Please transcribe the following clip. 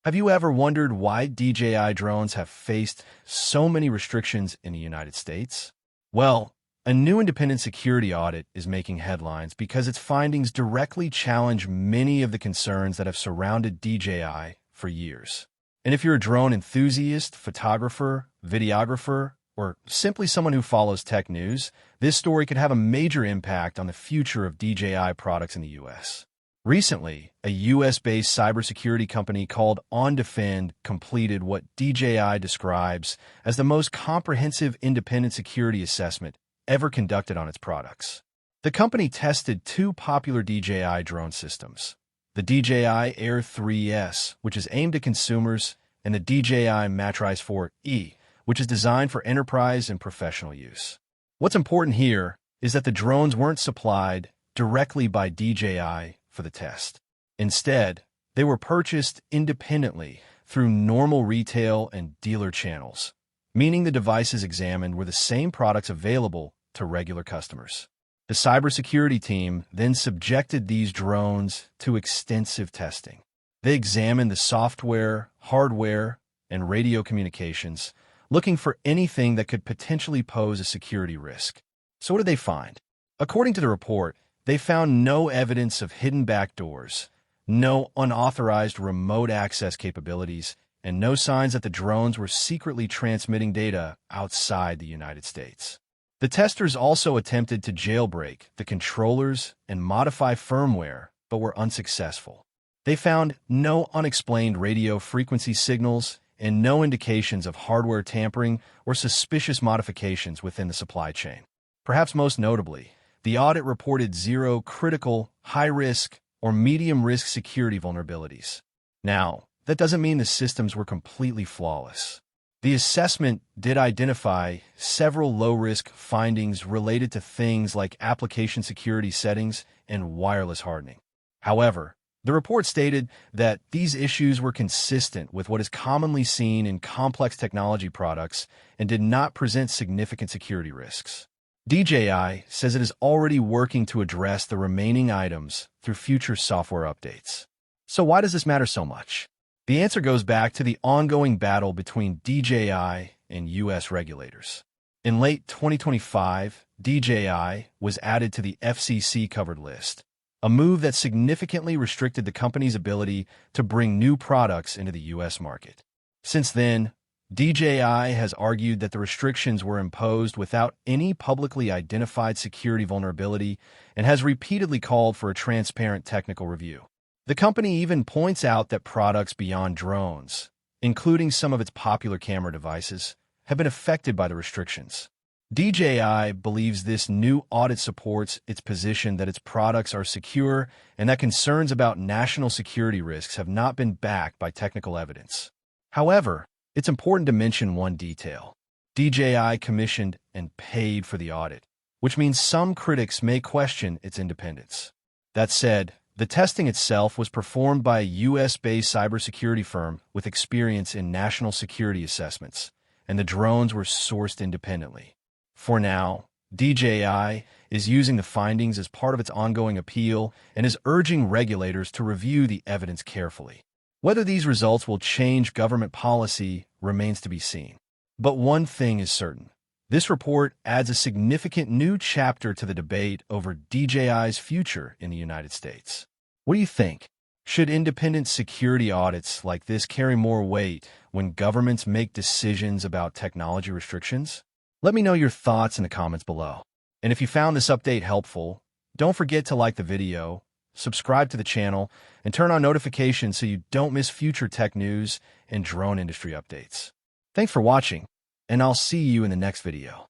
Have you ever wondered why DJI drones have faced so many restrictions in the United States? Well, a new independent security audit is making headlines because its findings directly challenge many of the concerns that have surrounded DJI for years. And if you're a drone enthusiast, photographer, videographer, or simply someone who follows tech news, this story could have a major impact on the future of DJI products in the U.S. Recently, a U.S.-based cybersecurity company called OnDefend completed what DJI describes as the most comprehensive independent security assessment ever conducted on its products. The company tested two popular DJI drone systems, the DJI Air 3S, which is aimed at consumers, and the DJI Matrice 4E, which is designed for enterprise and professional use. What's important here is that the drones weren't supplied directly by DJI for the test. Instead, they were purchased independently through normal retail and dealer channels, meaning the devices examined were the same products available to regular customers. The cybersecurity team then subjected these drones to extensive testing. They examined the software, hardware, and radio communications, looking for anything that could potentially pose a security risk. So what did they find? According to the report, they found no evidence of hidden backdoors, no unauthorized remote access capabilities, and no signs that the drones were secretly transmitting data outside the United States. The testers also attempted to jailbreak the controllers and modify firmware, but were unsuccessful. They found no unexplained radio frequency signals and no indications of hardware tampering or suspicious modifications within the supply chain. Perhaps most notably, the audit reported zero critical, high-risk, or medium-risk security vulnerabilities. Now, that doesn't mean the systems were completely flawless. The assessment did identify several low-risk findings related to things like application security settings and wireless hardening. However, the report stated that these issues were consistent with what is commonly seen in complex technology products and did not present significant security risks. DJI says it is already working to address the remaining items through future software updates. So why does this matter so much? The answer goes back to the ongoing battle between DJI and U.S. regulators. In late 2025, DJI was added to the FCC-covered list, a move that significantly restricted the company's ability to bring new products into the U.S. market. Since then, DJI has argued that the restrictions were imposed without any publicly identified security vulnerability and has repeatedly called for a transparent technical review. The company even points out that products beyond drones, including some of its popular camera devices, have been affected by the restrictions. DJI believes this new audit supports its position that its products are secure and that concerns about national security risks have not been backed by technical evidence. However, it's important to mention one detail. DJI commissioned and paid for the audit, which means some critics may question its independence. That said, the testing itself was performed by a U.S.-based cybersecurity firm with experience in national security assessments, and the drones were sourced independently. For now, DJI is using the findings as part of its ongoing appeal and is urging regulators to review the evidence carefully. Whether these results will change government policy remains to be seen. But one thing is certain. This report adds a significant new chapter to the debate over DJI's future in the United States. What do you think? Should independent security audits like this carry more weight when governments make decisions about technology restrictions? Let me know your thoughts in the comments below. And if you found this update helpful, don't forget to like the video, subscribe to the channel, and turn on notifications so you don't miss future tech news and drone industry updates. Thanks for watching, and I'll see you in the next video.